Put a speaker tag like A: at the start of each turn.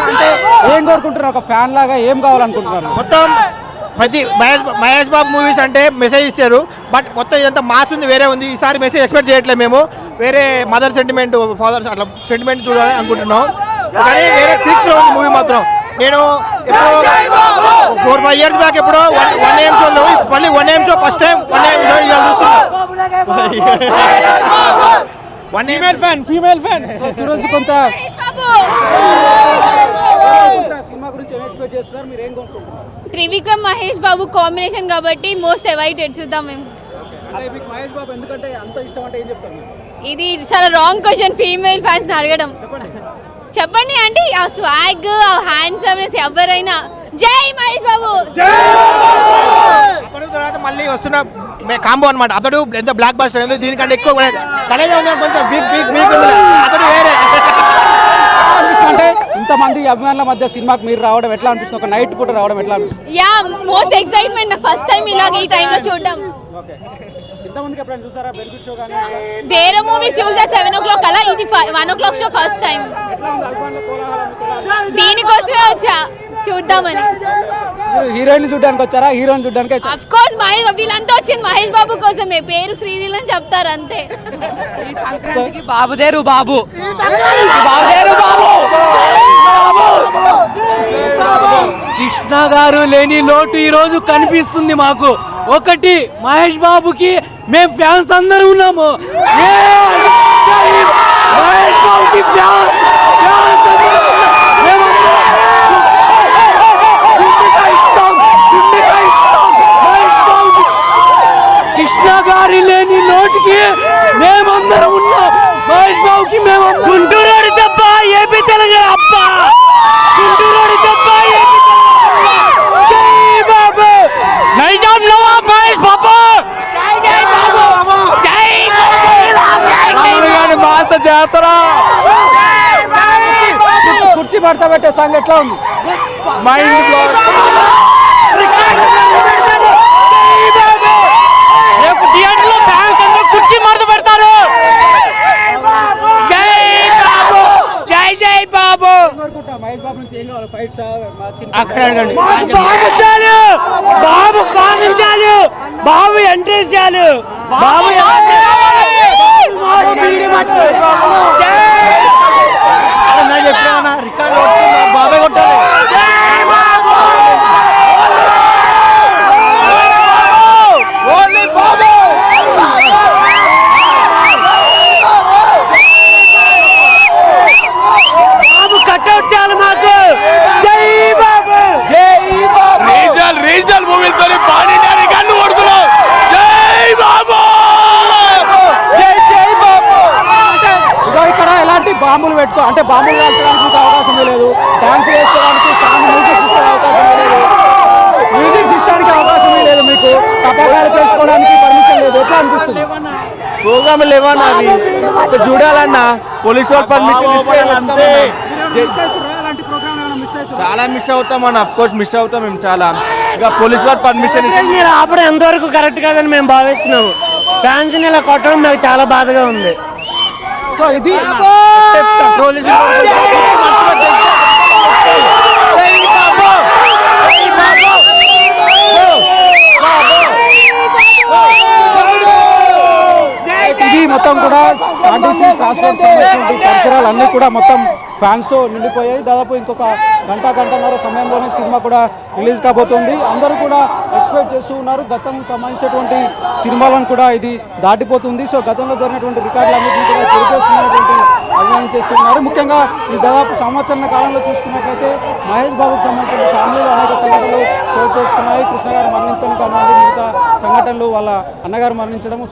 A: అంటే ఏం కోరుకుంటున్నారు ఒక ఫ్యాన్ లాగా, ఏం కావాలనుకుంటున్నారు?
B: మొత్తం ప్రతి మహేష్ బాబు మూవీస్ అంటే మెసేజ్ ఇచ్చారు, బట్ మొత్తం ఇదంతా మాస్ ఉంది, వేరే ఉంది. ఈసారి మెసేజ్ ఎక్స్పెక్ట్ చేయట్లేదు మేము. వేరే మదర్ సెంటిమెంట్, ఫాదర్ అట్లా సెంటిమెంట్ చూడాలని అనుకుంటున్నాం. కానీ వేరే పిక్స్లో ఉంది మూవీ మాత్రం. నేను ఎప్పుడో 4-5 years బ్యాక్ ఎప్పుడో 1AM షోలో, మళ్ళీ 1AM show first time 1AM show ఇవాళ చూస్తున్నాం.
A: ఫీమేల్ ఫ్యాన్ చూడొచ్చు కొంత. సినిమా గురించి ఏం ఎక్స్పెక్ట్ చేస్తున్నారు, మీరు ఏం కోరుకుంటున్నారు?
C: త్రివిక్రమ్ మహేష్ బాబు కాంబినేషన్ కాబట్టి మోస్ట్ అవైటెడ్. చూద్దాం మేము.
A: మీకు మహేష్ బాబు ఎందుకంటే అంత ఇష్టం అంటే ఏం చెప్తారు?
C: ఇది చాలా రాంగ్ క్వశ్చన్ ఫీమేల్ ఫ్యాన్స్ అడగడం. చెప్పండి అంటే ఆ స్వాగ్, ఆ హ్యాండ్సమ్నెస్ ఎవరైనా జై మహేష్ బాబు.
B: అతడు తర్వాత మళ్ళీ వస్తున్న కాంబో అనమాట. అతడు ఎంత బ్లాక్ బస్టర్ అయిందో దీనికంటే ఎక్కువ కళగా ఉంది, కొంచెం బిగ్ అతడు వేరే.
A: అంటే ఇంతమంది అభిమానుల మధ్య సినిమాకి మీరు రావడం ఎట్లా అనిపిస్తుంది? ఒక నైట్ పూట రావడం ఎట్లా అనిపిస్తుంది?
C: Yeah, most excitement. First time ఇలాగే ఈ టైంలో చూడడం.
A: ఇంతమందికి ఎప్పుడైనా చూసారా బెనిఫిట్ షో కానీ?
C: వేరే మూవీస్ చూసా 7 o'clock అలా, ఇది 1 o'clock షో ఫస్ట్ టైం. దీనికోసమే వచ్చా చూద్దామని.
A: హీరోయిన్ చూడడానికి వచ్చారా, హీరోయిన్ చూడడానికి?
C: ఆఫ్ కోర్స్ మహేష్ వీళ్ళంతా వచ్చింది మహేష్ బాబు కోసమే. పేరు శ్రీలీల అని చెప్తారు అంతే.
D: బాబుదేరు బాబు కృష్ణ గారు లేని లోటు ఈ రోజు కనిపిస్తుంది మాకు. ఒకటి, మహేష్ బాబుకి మేము ఫ్యాన్స్ అందరూ ఉన్నాము. మహేష్ బాబుకి కృష్ణ గారి లేని లోటుకి మేమందరం ఉన్నాం. మహేష్ బాబుకి మేము గుంటూరు తప్ప ఏపీ తెలంగాణ అప్ప గుంటూరు తప్ప ఏపీ జై బాబు నైజాం నవాబ్ మహేష్ బాబు జై బాబు జై
B: మాస జాతర.
A: కుర్చీ పడతా పెట్టే సాంగ్ ఎట్లా ఉంది?
B: Mind blowing.
D: రేపు థియేటర్లో ఫ్యాన్స్ అందరూ కుర్చీ మడత పెడతారు. జై బాబు జై జై బాబు.
A: మహేష్ బాబు నుంచి ఏం కావాలి? ఫైట్
D: అక్కడ అడగండి. బాబు చాలు, బాబు కామించాలి, బాబు ఎంట్రీ చాలు, బాబు
B: రికార్డు బాబాయ్ కొట్టాలి.
D: బాబు కట్అవుట్ చాలు మాకు. జై బాబు జై బాబు.
B: రీజనల్ మూవీలతో పాడిన రికార్డు కొడుతున్నాం. జై బాబు
A: జై జై బాబు. ఇక్కడ ఎలాంటి బాంబులు పెట్టుకో అంటే బాంబులు కాల్చడానికి అవకాశం లేదు, డాన్స్ వేసుకోవడానికి సాంగ్ మ్యూజిక్ సిస్టమ్ అవకాశం లేదు, మ్యూజిక్ సిస్టానికి అవకాశం లేదు, మీకు టపాకాయలు పెట్టుకోవడానికి పర్మిషన్ లేదు. ఎట్లా అనిపిస్తుంది?
B: ప్రోగ్రామ్ లేవన్నా అవి చూడాలన్నా పోలీసు వాళ్ళు పర్మిషన్ ఇస్తే అంతే. చాలా మిస్ అవుతాం అన్న, అఫ్ కోర్స్ మిస్ అవుతాం మేము చాలా. ఇక పోలీసు వాళ్ళు పర్మిషన్ ఇస్తే
D: మీరు ఆపడం ఎంతవరకు కరెక్ట్ కాదని మేము భావిస్తున్నాము. ఫ్యాన్స్ ఇలా కొట్టడం నాకు చాలా బాధగా ఉంది.
A: సో ఇది ఇది మొత్తం కూడా ఆర్టీసీ క్రాస్ రోడ్ సంబంధించిన పరిసరాలు అన్నీ కూడా మొత్తం ఫ్యాన్స్తో నిండిపోయాయి. దాదాపు ఇంకొక గంటన్నర సమయంలోనే సినిమా కూడా రిలీజ్ కాబోతుంది. అందరూ కూడా ఎక్స్పెక్ట్ చేస్తూ ఉన్నారు. గతం సంబంధించినటువంటి సినిమాలను కూడా ఇది దాటిపోతుంది. సో గతంలో జరిగినటువంటి రికార్డులన్నింటినీ కూడా చెరిపేస్తున్నటువంటి అభిమానం చేస్తున్నారు. ముఖ్యంగా ఈ దాదాపు సంవత్సరాల కాలంలో చూసుకున్నట్లయితే మహేష్ బాబుకు సంబంధించిన ఫ్యామిలీలో అనేక సంఘటనలు చోటు చేసుకున్నాయి. కృష్ణ గారు మరణించడం కానివ్వండి, మిగతా సంఘటనలు వాళ్ళ అన్నగారు మరణించడం